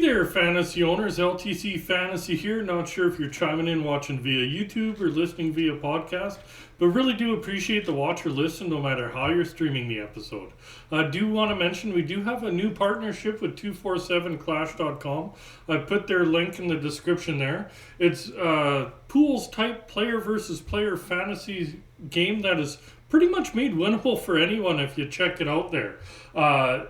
there, fantasy owners. LTC Fantasy here. Not sure if you're chiming in watching via YouTube or listening via podcast, but really do appreciate the watch or listen no matter how you're streaming the episode. I do want to mention we do have a new partnership with 247clash.com. I put their link in the description there. It's pools type player versus player fantasy game that is pretty much made winnable for anyone if you check it out there.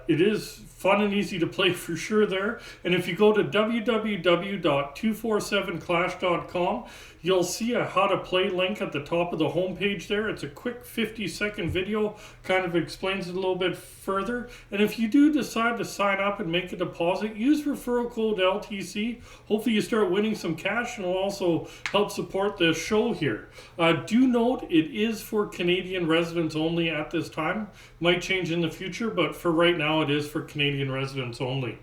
It is fun and easy to play for sure there. And if you go to www.247clash.com, you'll see a how to play link at the top of the homepage there. It's a quick 50-second video, kind of explains it a little bit further. And if you do decide to sign up and make a deposit, use referral code LTC. Hopefully you start winning some cash and will also help support the show here. Do note it is for Canadian residents only at this time. Might change in the future, but for right now it is for Canadian residents only.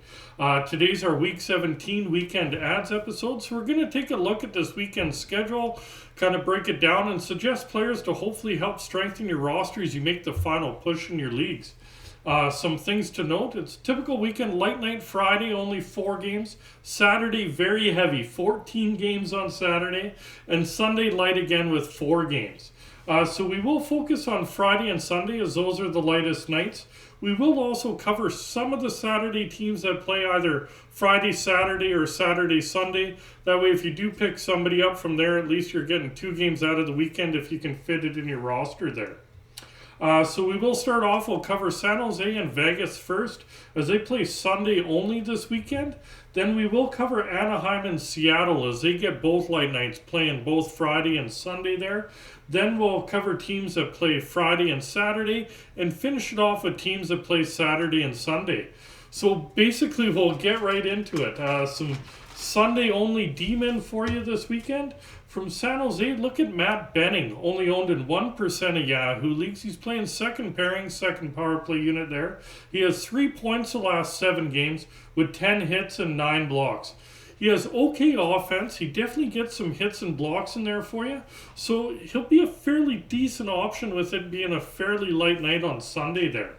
Today's our Week 17 Weekend Ads episode, so we're going to take a look at this weekend's schedule, kind of break it down, and suggest players to hopefully help strengthen your roster as you make the final push in your leagues. Some things to note: it's typical weekend light night Friday, only 4 games. Saturday, very heavy, 14 games on Saturday. And Sunday, light again with 4 games. So we will focus on Friday and Sunday as those are the lightest nights. We will also cover some of the Saturday teams that play either Friday, Saturday, or Saturday, Sunday. That way, if you do pick somebody up from there, at least you're getting 2 games out of the weekend if you can fit it in your roster there. So we will start off, we'll cover San Jose and Vegas first, as they play Sunday only this weekend. Then we will cover Anaheim and Seattle, as they get both light nights, playing both Friday and Sunday there. Then we'll cover teams that play Friday and Saturday, and finish it off with teams that play Saturday and Sunday. So basically we'll get right into it. Some Sunday only D-men for you this weekend. From San Jose, look at Matt Benning, only owned in 1% of Yahoo leagues. He's playing second pairing, second power play unit there. He has 3 points the last 7 games with 10 hits and 9 blocks. He has okay offense. He definitely gets some hits and blocks in there for you. So he'll be a fairly decent option with it being a fairly light night on Sunday there.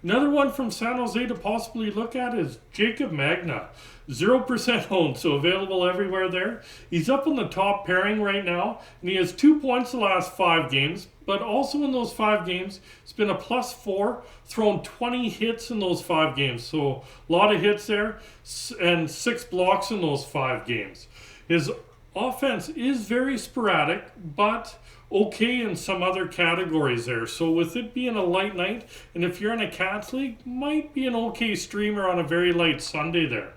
Another one from San Jose to possibly look at is Jacob Magna. 0% owned, so available everywhere there. He's up on the top pairing right now, and he has 2 points the last 5 games, but also in those 5 games, it's been a +4, thrown 20 hits in those 5 games. So a lot of hits there, and 6 blocks in those 5 games. His offense is very sporadic, but okay in some other categories there. So with it being a light night, and if you're in a Cats league, might be an okay streamer on a very light Sunday there.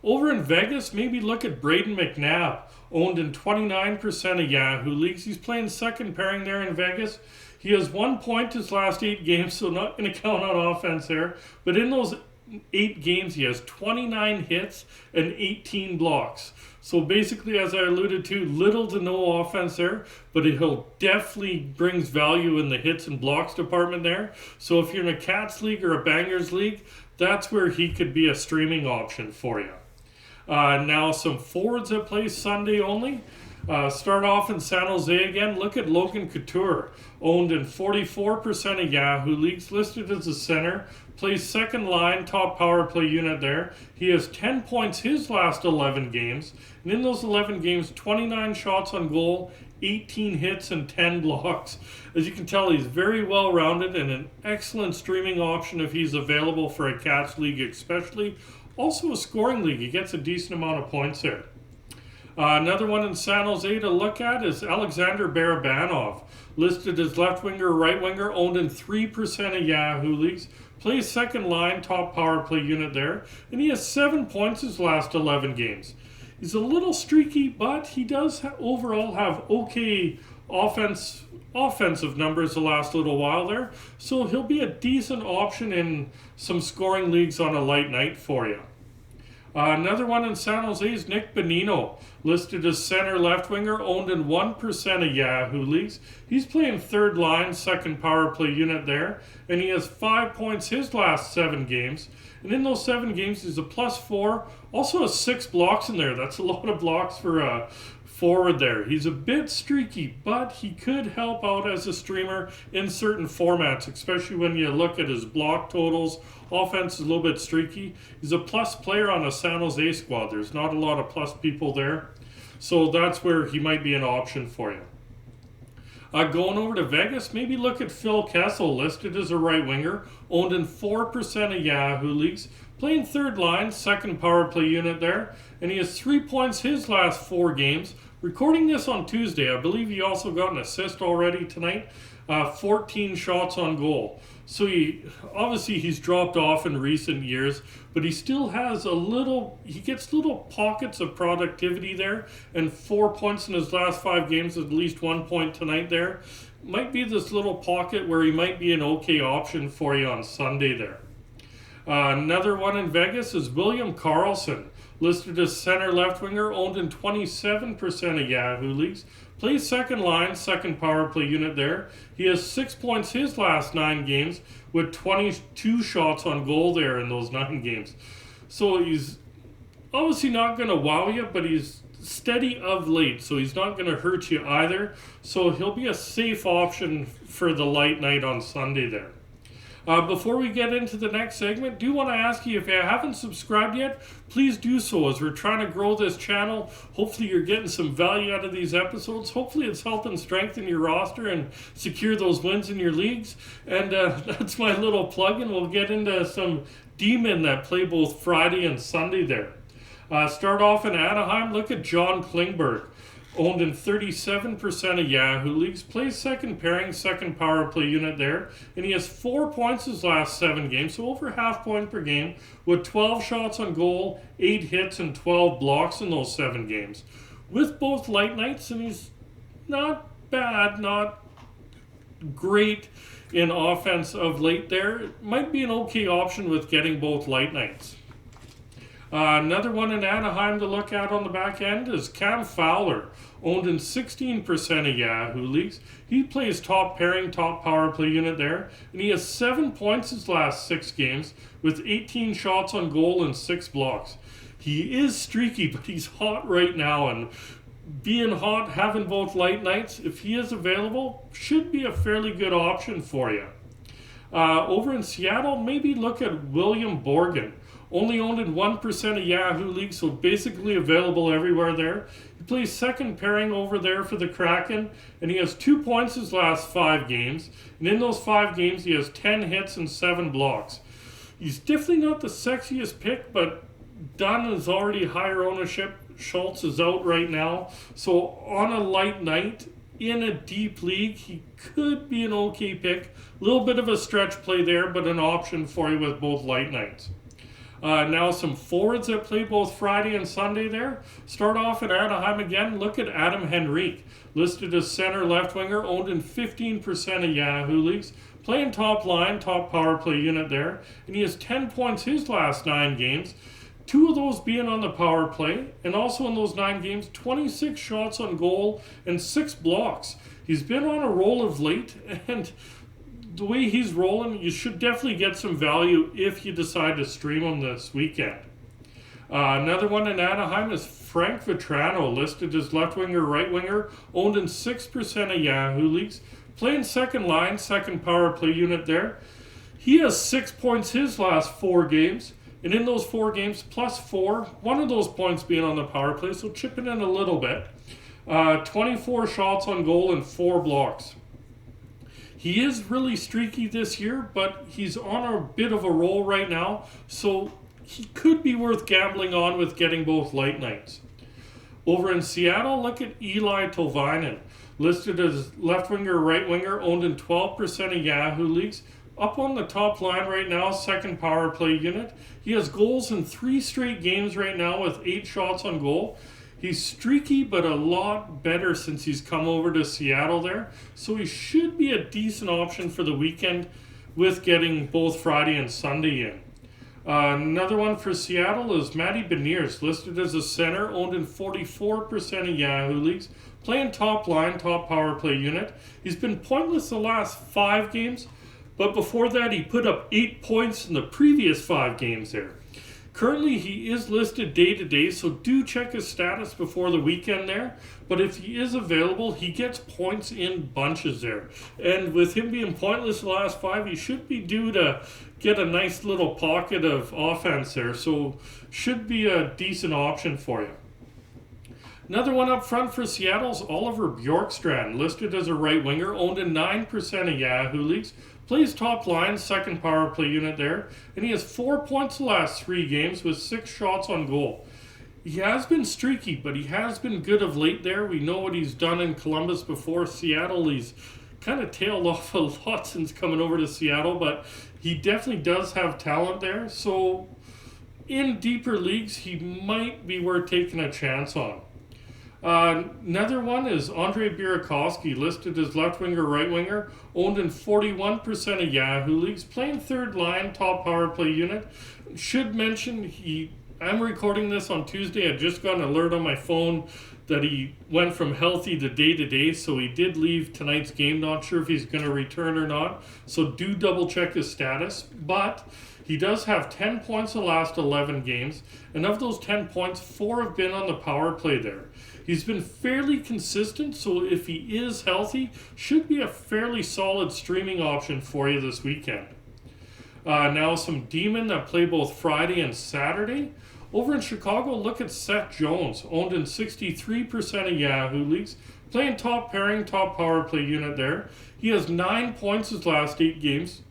Over in Vegas, maybe look at Braden McNabb, owned in 29% of Yahoo leagues. He's playing second pairing there in Vegas. He has 1 point his last 8 games, so not going to count on offense there. But in those 8 games, he has 29 hits and 18 blocks. So basically, as I alluded to, little to no offense there, but he'll definitely brings value in the hits and blocks department there. So if you're in a Cats league or a Bangers league, that's where he could be a streaming option for you. Now some forwards that play Sunday only. Start off in San Jose again. Look at Logan Couture, owned in 44% of Yahoo leagues, listed as a center, plays second line, top power play unit there. He has 10 points his last 11 games, and in those 11 games, 29 shots on goal, 18 hits, and 10 blocks. As you can tell, he's very well rounded and an excellent streaming option if he's available for a Cats league especially. Also a scoring league, he gets a decent amount of points there. Another one in San Jose to look at is Alexander Barabanov, listed as left winger, right winger, owned in 3% of Yahoo leagues, plays second line, top power play unit there, and he has 7 points his last 11 games. He's a little streaky, but he does overall have okay offensive numbers the last little while there, so he'll be a decent option in some scoring leagues on a light night for you. Another one in San Jose is Nick Bonino, listed as center left winger, owned in 1% of Yahoo leagues. He's playing third line, second power play unit there, and he has 5 points his last 7 games. And in those 7 games, he's a +4, also has 6 blocks in there. That's a lot of blocks for forward there. He's a bit streaky, but he could help out as a streamer in certain formats, especially when you look at his block totals. Offense is a little bit streaky. He's a plus player on a San Jose squad. There's not a lot of plus people there. So that's where he might be an option for you. Going over to Vegas, maybe look at Phil Kessel, listed as a right winger, owned in 4% of Yahoo leagues, playing third line, second power play unit there, and he has 3 points his last 4 games. Recording this on Tuesday, I believe he also got an assist already tonight, 14 shots on goal. So he's dropped off in recent years, but he still has he gets little pockets of productivity there, and 4 points in his last 5 games, at least 1 point tonight there. Might be this little pocket where he might be an okay option for you on Sunday there. Another one in Vegas is William Karlsson, listed as center left winger, owned in 27% of Yahoo leagues. Plays second line, second power play unit there. He has 6 points his last 9 games with 22 shots on goal there in those 9 games. So he's obviously not going to wow you, but he's steady of late, so he's not going to hurt you either. So he'll be a safe option for the light night on Sunday there. Before we get into the next segment, do want to ask you, if you haven't subscribed yet, please do so, as we're trying to grow this channel. Hopefully you're getting some value out of these episodes. Hopefully it's helping strengthen your roster and secure those wins in your leagues. And that's my little plug, and we'll get into some D-men that play both Friday and Sunday there. Start off in Anaheim. Look at John Klingberg. Owned in 37% of Yahoo leagues, plays second pairing, second power play unit there, and he has 4 points his last 7 games, so over half point per game, with 12 shots on goal, 8 hits, and 12 blocks in those 7 games. With both light nights, and he's not bad, not great in offense of late there. It might be an okay option with getting both light nights. Another one in Anaheim to look at on the back end is Cam Fowler, owned in 16% of Yahoo leagues. He plays top pairing, top power play unit there, and he has 7 points his last 6 games with 18 shots on goal and 6 blocks. He is streaky, but he's hot right now, and being hot, having both light nights, if he is available, should be a fairly good option for you. Over in Seattle, maybe look at William Borgen. Only owned in 1% of Yahoo leagues, so basically available everywhere there. He plays second pairing over there for the Kraken, and he has 2 points his last 5 games. And in those 5 games, he has 10 hits and 7 blocks. He's definitely not the sexiest pick, but Dunn is already higher ownership. Schultz is out right now. So on a light night, in a deep league, he could be an okay pick. A little bit of a stretch play there, but an option for you with both light nights. Now some forwards that play both Friday and Sunday there. Start off in Anaheim again. Look at Adam Henrique, listed as center left winger, owned in 15% of Yahoo leagues. Playing top line, top power play unit there. And he has 10 points his last 9 games. 2 of those being on the power play. And also in those 9 games, 26 shots on goal and 6 blocks. He's been on a roll of late, and the way he's rolling, you should definitely get some value if you decide to stream him this weekend. Another one in Anaheim is Frank Vetrano, listed as left winger, right winger, owned in 6% of Yahoo leagues, playing second line, second power play unit there. He has 6 points his last 4 games, and in those 4 games, plus 4, one of those points being on the power play, so chipping in a little bit. 24 shots on goal and 4 blocks. He is really streaky this year, but he's on a bit of a roll right now, so he could be worth gambling on with getting both light nights. Over in Seattle, look at Eli Tolvanen, listed as left winger, right winger, owned in 12% of Yahoo leagues. Up on the top line right now, second power play unit. He has goals in 3 straight games right now with 8 shots on goal. He's streaky, but a lot better since he's come over to Seattle there. So he should be a decent option for the weekend with getting both Friday and Sunday in. Another one for Seattle is Matty Beniers, listed as a center, owned in 44% of Yahoo leagues. Playing top line, top power play unit. He's been pointless the last 5 games, but before that he put up 8 points in the previous 5 games there. Currently, he is listed day-to-day, so do check his status before the weekend there. But if he is available, he gets points in bunches there. And with him being pointless the last 5, he should be due to get a nice little pocket of offense there. So should be a decent option for you. Another one up front for Seattle's Oliver Bjorkstrand, listed as a right winger, owned in 9% of Yahoo leagues. Plays top line, second power play unit there, and he has 4 points the last 3 games with 6 shots on goal. He has been streaky, but he has been good of late there. We know what he's done in Columbus before. Seattle, he's kind of tailed off a lot since coming over to Seattle, but he definitely does have talent there. So in deeper leagues, he might be worth taking a chance on. Another one is Andrei Burakovsky, listed as left winger, right winger, owned in 41% of Yahoo leagues, playing third line, top power play unit. Should mention, I'm recording this on Tuesday. I just got an alert on my phone that he went from healthy to day-to-day, so he did leave tonight's game. Not sure if he's going to return or not, so do double check his status. But he does have 10 points the last 11 games, and of those 10 points, 4 have been on the power play there. He's been fairly consistent, so if he is healthy, should be a fairly solid streaming option for you this weekend. Now some D-men that play both Friday and Saturday. Over in Chicago, look at Seth Jones, owned in 63% of Yahoo leagues, playing top pairing, top power play unit there. He has 9 points his last 8 games,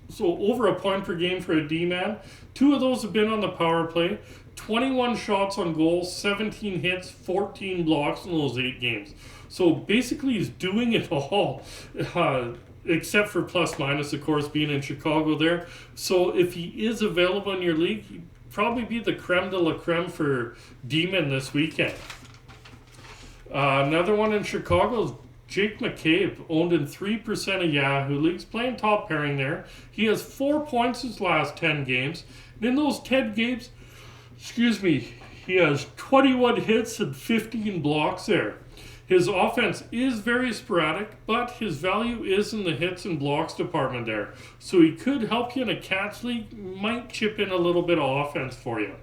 so over a point per game for a D-man. 2 of those have been on the power play. 21 shots on goal, 17 hits, 14 blocks in those 8 games. So basically he's doing it all, except for plus minus, of course, being in Chicago there. So if he is available in your league, he'd probably be the creme de la creme for D-men this weekend. Another one in Chicago is Jake McCabe, owned in 3% of Yahoo leagues, playing top pairing there. He has 4 points his last 10 games. And in those 10 games, he has 21 hits and 15 blocks there. His offense is very sporadic, but his value is in the hits and blocks department there. So he could help you in a Cats league, might chip in a little bit of offense for you.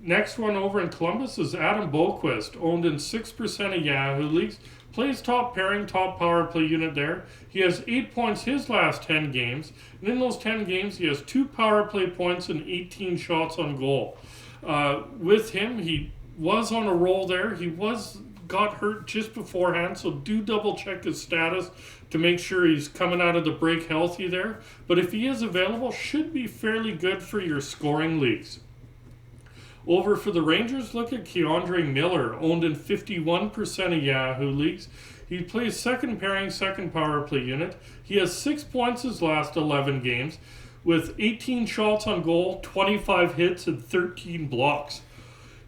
Next one over in Columbus is Adam Boquist, owned in 6% of Yahoo leagues. Plays top pairing, top power play unit there. He has 8 points his last 10 games. And in those 10 games, he has 2 power play points and 18 shots on goal. With him, he was on a roll there. He got hurt just beforehand, so do double check his status to make sure he's coming out of the break healthy there. But if he is available, should be fairly good for your scoring leagues. Over for the Rangers, look at Keandre Miller, owned in 51% of Yahoo leagues. He plays second pairing, second power play unit. He has 6 points his last 11 games, with 18 shots on goal, 25 hits, and 13 blocks.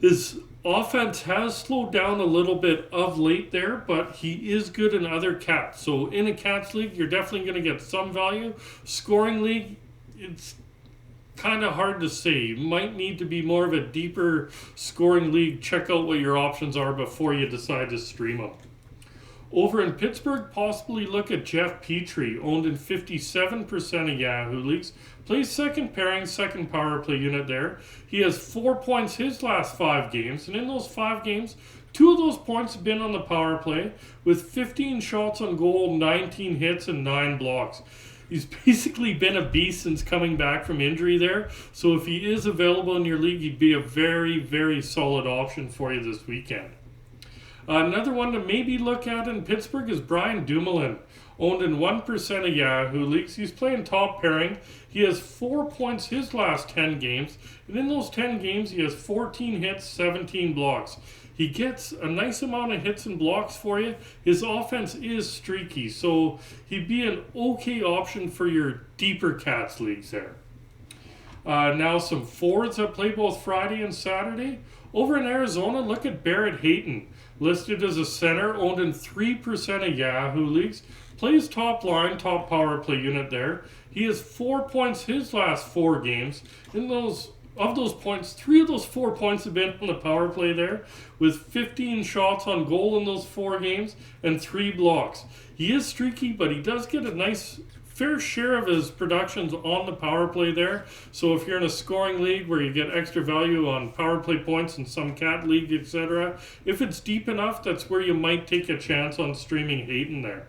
His offense has slowed down a little bit of late there, but he is good in other Cats. So in a Cats league, you're definitely going to get some value. Scoring league, it's kind of hard to say. You might need to be more of a deeper scoring league. Check out what your options are before you decide to stream them. Over in Pittsburgh, possibly look at Jeff Petrie, owned in 57% of Yahoo leagues. Plays second pairing, second power play unit there. He has 4 points his last 5 games, and in those 5 games, 2 of those points have been on the power play, with 15 shots on goal, 19 hits, and 9 blocks. He's basically been a beast since coming back from injury there. So if he is available in your league, he'd be a very, very solid option for you this weekend. Another one to maybe look at in Pittsburgh is Brian Dumoulin, owned in 1% of Yahoo leagues. He's playing top pairing. He has 4 points his last 10 games. And in those 10 games, he has 14 hits, 17 blocks. He gets a nice amount of hits and blocks for you. His offense is streaky, so he'd be an okay option for your deeper Cats leagues there. Now some forwards that play both Friday and Saturday. Over in Arizona, look at Barrett Hayton, listed as a center, owned in 3% of Yahoo leagues. Plays top line, top power play unit there. He has 4 points his last 4 games. Of those points, 3 of those 4 points have been on the power play there, with 15 shots on goal in those 4 games and 3 blocks. He is streaky, but he does get a nice fair share of his production's on the power play there. So if you're in a scoring league where you get extra value on power play points in some cat league, etc., if it's deep enough, that's where you might take a chance on streaming Hayton there.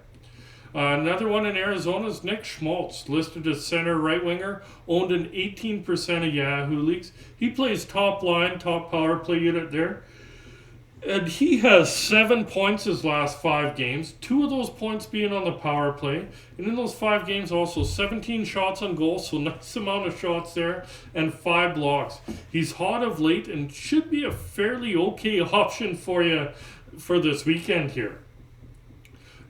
Another one in Arizona is Nick Schmaltz, listed as center right winger, owned in 18% of Yahoo leagues. He plays top line, top power play unit there. And he has 7 points his last 5 games, 2 of those points being on the power play. And in those 5 games also 17 shots on goal, so nice amount of shots there, and 5 blocks. He's hot of late and should be a fairly okay option for you for this weekend here.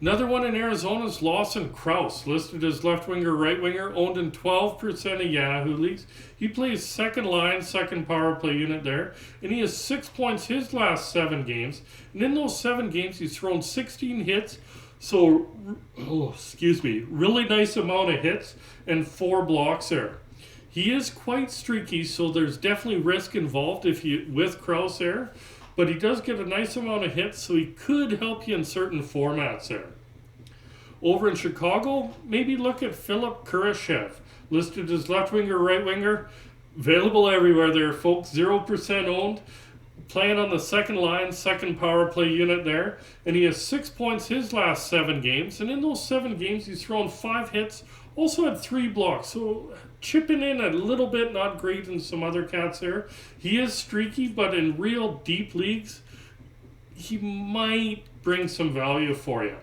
Another one in Arizona is Lawson Krause, listed as left winger, right winger, owned in 12% of Yahoo leagues. He plays second line, second power play unit there, and he has 6 points his last 7 games. And in those 7 games, he's thrown 16 hits, so, really nice amount of hits and 4 blocks there. He is quite streaky, so there's definitely risk involved with Krause there. But he does get a nice amount of hits, so he could help you in certain formats there. Over in Chicago, maybe look at Philip Kurashev, listed as left winger, right winger, available everywhere there, folks, 0% owned, playing on the second line, second power play unit there, and he has 6 points his last 7 games, and in those 7 games, he's thrown 5 hits, also had 3 blocks, so chipping in a little bit, not great in some other cats there. He is streaky, but in real deep leagues, he might bring some value for you.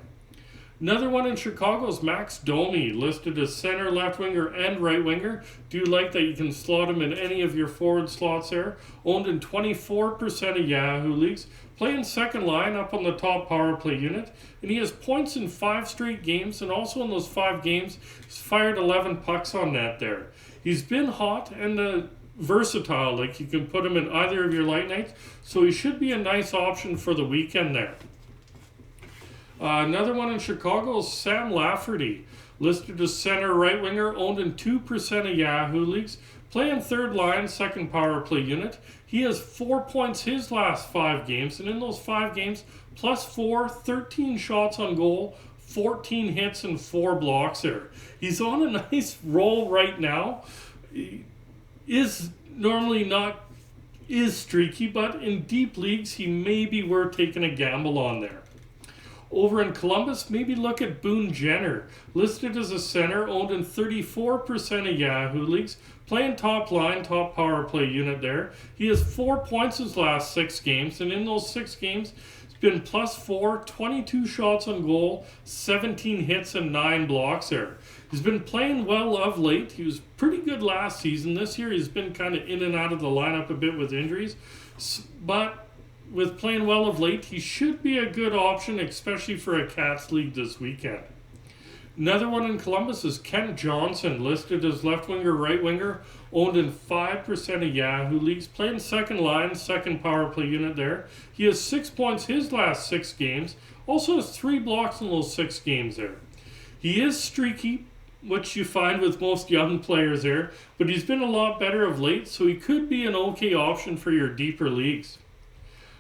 Another one in Chicago is Max Domi, listed as center, left winger, and right winger. Do like that you can slot him in any of your forward slots there. Owned in 24% of Yahoo leagues. Playing second line up on the top power play unit. And he has points in 5 straight games, and also in those 5 games, he's fired 11 pucks on net there. He's been hot and versatile, like you can put him in either of your light nights, so he should be a nice option for the weekend there. Another one in Chicago is Sam Lafferty, listed as center right winger, owned in 2% of Yahoo leagues, playing third line, second power play unit. He has 4 points his last 5 games, and in those 5 games, +4, 13 shots on goal, 14 hits, and 4 blocks there. He's on a nice roll right now. He is normally not streaky, but in deep leagues, he may be worth taking a gamble on there. Over in Columbus, maybe look at Boone Jenner, listed as a center, owned in 34% of Yahoo leagues, playing top line, top power play unit there. He has 4 points his last 6 games, and in those 6 games, it's been +4, 22 shots on goal, 17 hits, and 9 blocks there. He's been playing well of late. He was pretty good last season. This year, he's been kind of in and out of the lineup a bit with injuries, but with playing well of late, he should be a good option, especially for a Cats league this weekend. Another one in Columbus is Kent Johnson, listed as left winger, right winger, owned in 5% of Yahoo leagues, playing second line, second power play unit there. He has 6 points his last 6 games, also has 3 blocks in those 6 games there. He is streaky, which you find with most young players there, but he's been a lot better of late, so he could be an okay option for your deeper leagues.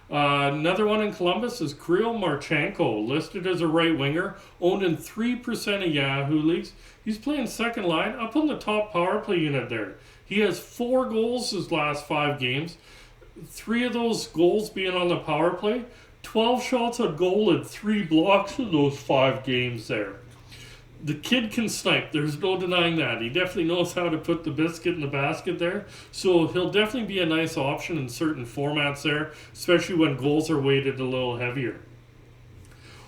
Another one in Columbus is Kirill Marchenko, listed as a right winger, owned in 3% of Yahoo leagues. He's playing second line up on the top power play unit there. He has 4 goals his last 5 games, 3 of those goals being on the power play, 12 shots on goal and 3 blocks in those 5 games there. The kid can snipe, there's no denying that. He definitely knows how to put the biscuit in the basket there. So he'll definitely be a nice option in certain formats there, especially when goals are weighted a little heavier.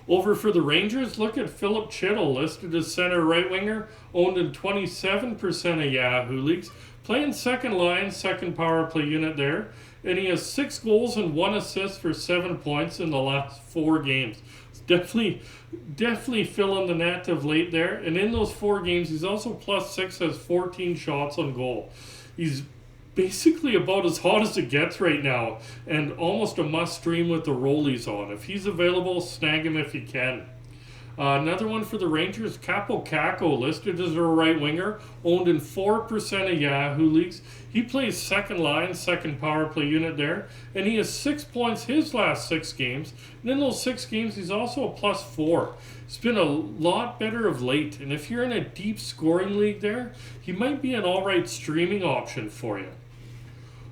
Over for the Rangers, look at Philip Chittle, listed as center right winger, owned in 27% of Yahoo leagues, playing second line, second power play unit there. And he has 6 goals and 1 assist for 7 points in the last 4 games. Definitely filling the net of late there. And in those 4 games, he's also +6, has 14 shots on goal. He's basically about as hot as it gets right now, and almost a must stream with the rollies on. If he's available, snag him if you can. Another one for the Rangers, Capo Caco, listed as a right winger, owned in 4% of Yahoo leagues. He plays second line, second power play unit there, and he has 6 points his last 6 games. And in those 6 games, he's also a +4. It's been a lot better of late, and if you're in a deep scoring league there, he might be an alright streaming option for you.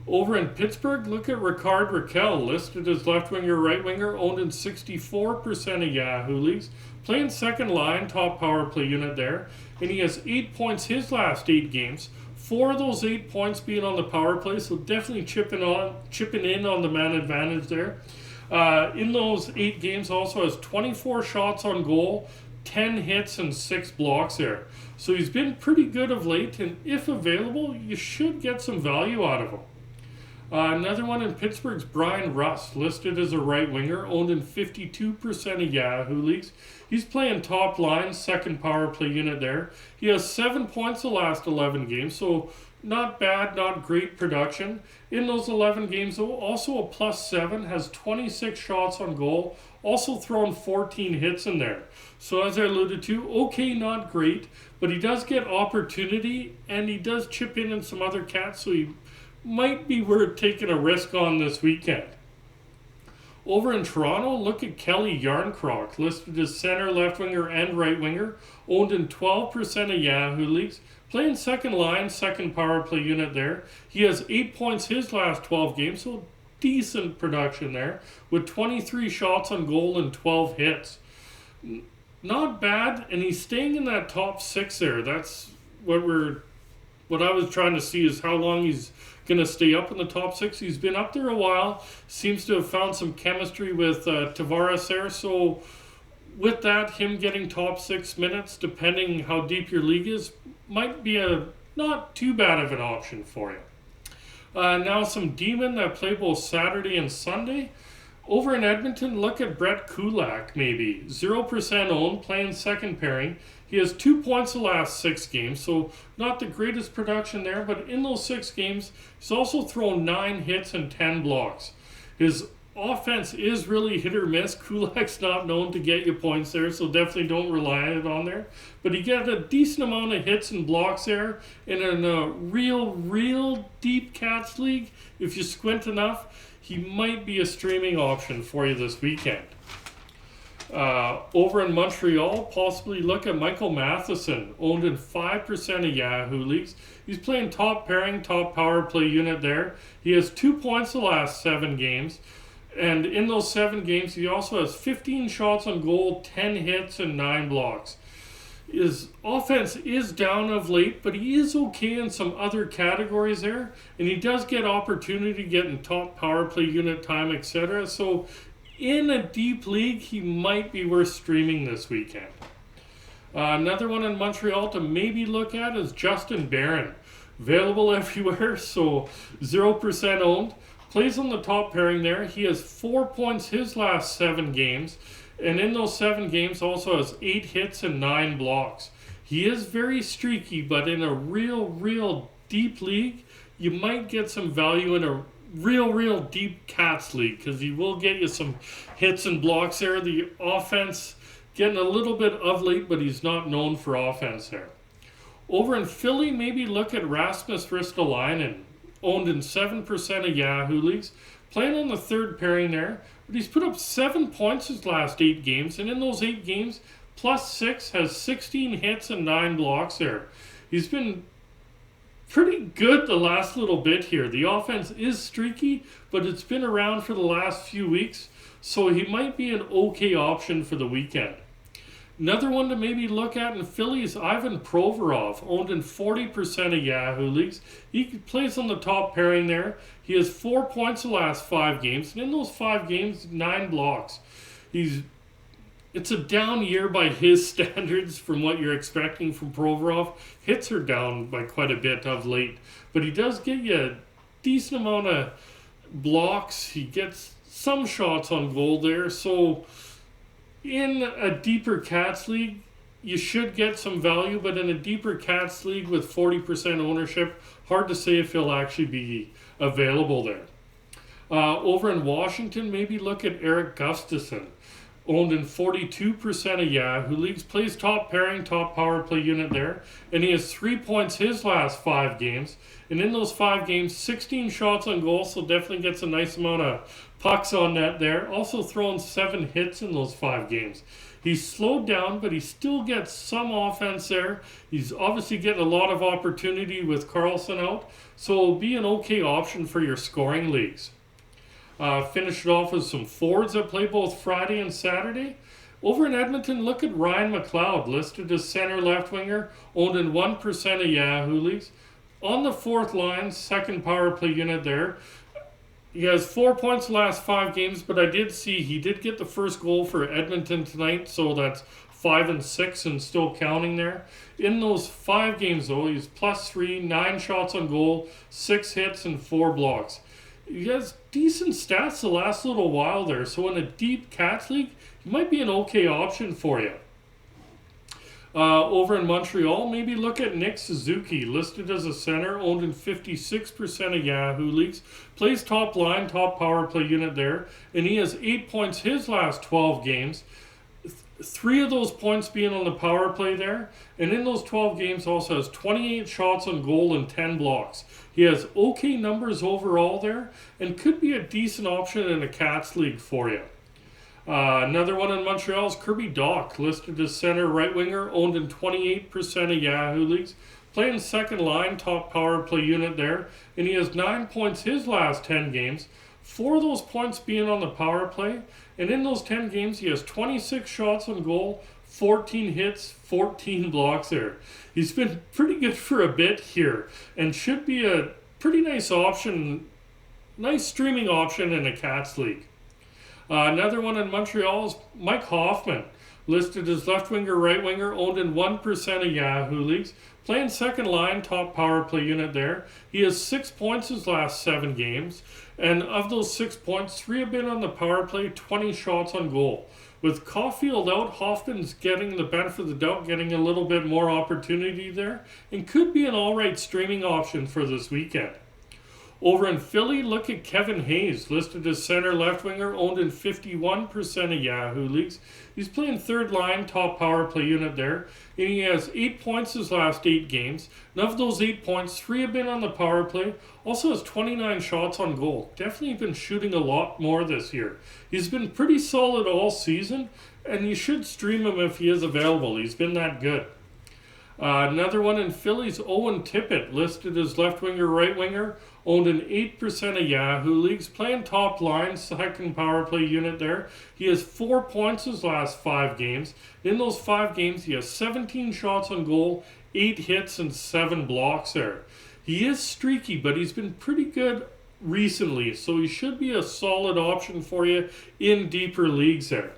Over in Pittsburgh, look at Ricard Raquel, listed as left winger, right winger, owned in 64% of Yahoo leagues, playing second line, top power play unit there, and he has 8 points his last 8 games. 4 of those 8 points being on the power play, so definitely chipping in on the man advantage there. In those 8 games, also has 24 shots on goal, 10 hits, and 6 blocks there. So he's been pretty good of late, and if available, you should get some value out of him. Another one in Pittsburgh's Brian Rust, listed as a right winger, owned in 52% of Yahoo leagues. He's playing top line, second power play unit there. He has 7 points the last 11 games, so not bad, not great production. In those 11 games, though, also a +7, has 26 shots on goal, also thrown 14 hits in there. So as I alluded to, okay, not great, but he does get opportunity, and he does chip in some other cats, so he might be worth taking a risk on this weekend. Over in Toronto, look at Kelly Yarncroc, listed as center, left winger, and right winger, owned in 12% of Yahoo leagues, playing second line, second power play unit there. He has 8 points his last 12 games, so decent production there, with 23 shots on goal and 12 hits. Not bad, and he's staying in that top 6 there. That's what I was trying to see, is how long he's going to stay up in the top 6. He's been up there a while, seems to have found some chemistry with Tavares there, so with that, him getting top 6 minutes, depending how deep your league is, might be a not too bad of an option for you. Now some Demon that play both Saturday and Sunday. Over in Edmonton, look at Brett Kulak, maybe. 0% owned, playing second pairing. He has 2 points the last 6 games, so not the greatest production there, but in those 6 games, he's also thrown 9 hits and 10 blocks. His offense is really hit or miss. Kulak's not known to get you points there, so definitely don't rely on there. But he got a decent amount of hits and blocks there, and in a real deep Cats league, if you squint enough, he might be a streaming option for you this weekend. Over in Montreal, possibly look at Michael Matheson, owned in 5% of Yahoo leagues. He's playing top pairing, top power play unit there. He has 2 points the last 7 games. And in those 7 games, he also has 15 shots on goal, 10 hits, and 9 blocks. His offense is down of late, but he is okay in some other categories there. And he does get opportunity to get in top power play unit time, etc. So in a deep league, he might be worth streaming this weekend. Another one in Montreal to maybe look at is Justin Barron. Available everywhere, so 0% owned. Plays on the top pairing there. He has 4 points his last 7 games. And in those 7 games also has 8 hits and 9 blocks. He is very streaky, but in a real deep league, you might get some value in a real deep Cats league, because he will get you some hits and blocks there. The offense getting a little bit of late, but he's not known for offense there. Over in Philly, maybe look at Rasmus Ristolainen, owned in 7% of Yahoo leagues, playing on the third pairing there, but he's put up 7 points his last 8 games, and in those 8 games, +6, has 16 hits and 9 blocks there. He's been pretty good the last little bit here. The offense is streaky, but it's been around for the last few weeks, so he might be an okay option for the weekend. Another one to maybe look at in Philly is Ivan Provorov, owned in 40% of Yahoo leagues. He plays on the top pairing there. He has 4 points the last 5 games, and in those 5 games, 9 blocks. It's a down year by his standards from what you're expecting from Provorov. Hits are down by quite a bit of late, but he does get you a decent amount of blocks. He gets some shots on goal there, so in a deeper Cats league, you should get some value, but in a deeper Cats league with 40% ownership, hard to say if he'll actually be available there. Over in Washington, maybe look at Eric Gustafson. owned in 42% of Yahoo leagues, plays top pairing, top power play unit there, and he has 3 points his last 5 games. And in those 5 games, 16 shots on goal, so definitely gets a nice amount of pucks on net there. Also thrown 7 hits in those 5 games. He's slowed down, but he still gets some offense there. He's obviously getting a lot of opportunity with Carlson out, so it'll be an okay option for your scoring leagues. Finish it off with some forwards that play both Friday and Saturday. Over in Edmonton, look at Ryan Mcleod, listed as center left winger, owned in 1% of Yahoo leagues. On the 4th line, second power play unit there. He has 4 points the last 5 games, but I did see he did get the first goal for Edmonton tonight, so that's 5 and 6 and still counting there. In those 5 games, though, he's +3, 9 shots on goal, 6 hits, and 4 blocks. He has decent stats the last little while there, so in a deep Cats league, he might be an okay option for you. Over in Montreal, maybe look at Nick Suzuki, listed as a center, owned in 56% of Yahoo leagues, plays top line, top power play unit there, and he has 8 points his last 12 games. 3 of those points being on the power play there, and in those 12 games also has 28 shots on goal and 10 blocks. He has okay numbers overall there, and could be a decent option in a Cats league for you. Another one in Montreal is Kirby Dach, listed as center right winger, owned in 28% of Yahoo leagues, playing second line, top power play unit there, and he has 9 points his last 10 games. 4 of those points being on the power play, and in those 10 games he has 26 shots on goal, 14 hits, 14 blocks there. He's been pretty good for a bit here, and should be a pretty nice option, nice streaming option in a Cats league. Another one in Montreal is Mike Hoffman, listed as left winger, right winger, owned in 1% of Yahoo leagues, playing second line, top power play unit there. He has 6 points his last 7 games, and of those 6 points, 3 have been on the power play, 20 shots on goal. With Caulfield out, Hoffman's getting the benefit of the doubt, getting a little bit more opportunity there, and could be an alright streaming option for this weekend. Over in Philly, look at Kevin Hayes, listed as center left winger, owned in 51% of Yahoo leagues. He's playing third line, top power play unit there, and he has 8 points his last 8 games. And of those 8 points, 3 have been on the power play. Also has 29 shots on goal. Definitely been shooting a lot more this year. He's been pretty solid all season, and you should stream him if he is available. He's been that good. Another one in Philly's Owen Tippett, listed as left winger, right winger, owned in 8% of Yahoo leagues, playing top line, second power play unit there. He has 4 points his last 5 games. In those 5 games, he has 17 shots on goal, 8 hits, and 7 blocks there. He is streaky, but he's been pretty good recently, so he should be a solid option for you in deeper leagues there.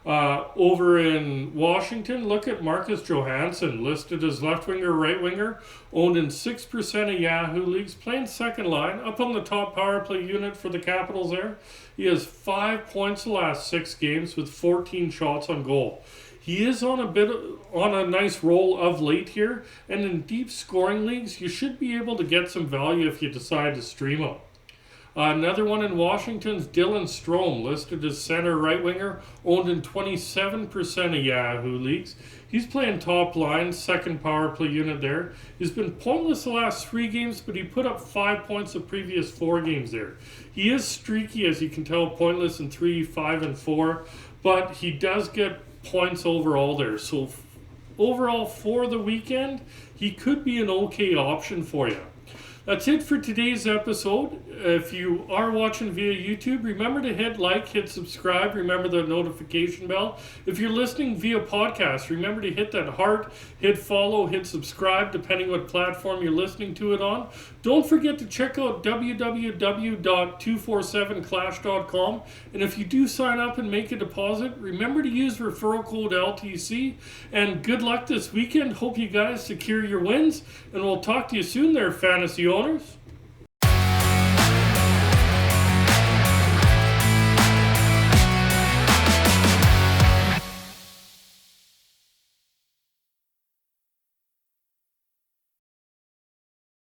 Over in Washington, look at Marcus Johansson, listed as left winger, right winger, owned in 6% of Yahoo leagues, playing second line, up on the top power play unit for the Capitals there. He has 5 points the last 6 games with 14 shots on goal. He is on a nice roll of late here, and in deep scoring leagues, you should be able to get some value if you decide to stream him. Another one in Washington's Dylan Strome, listed as center right winger, owned in 27% of Yahoo leagues. He's playing top line, second power play unit there. He's been pointless the last 3 games, but he put up 5 points the previous 4 games there. He is streaky, as you can tell, pointless in 3, 5, and 4, but he does get points overall there. So overall for the weekend, he could be an okay option for you. That's it for today's episode. If you are watching via YouTube, remember to hit like, hit subscribe, remember the notification bell. If you're listening via podcast, remember to hit that heart, hit follow, hit subscribe, depending what platform you're listening to it on. Don't forget to check out www.247clash.com. And if you do sign up and make a deposit, remember to use referral code LTC. And good luck this weekend. Hope you guys secure your wins. And we'll talk to you soon there, fantasy owners.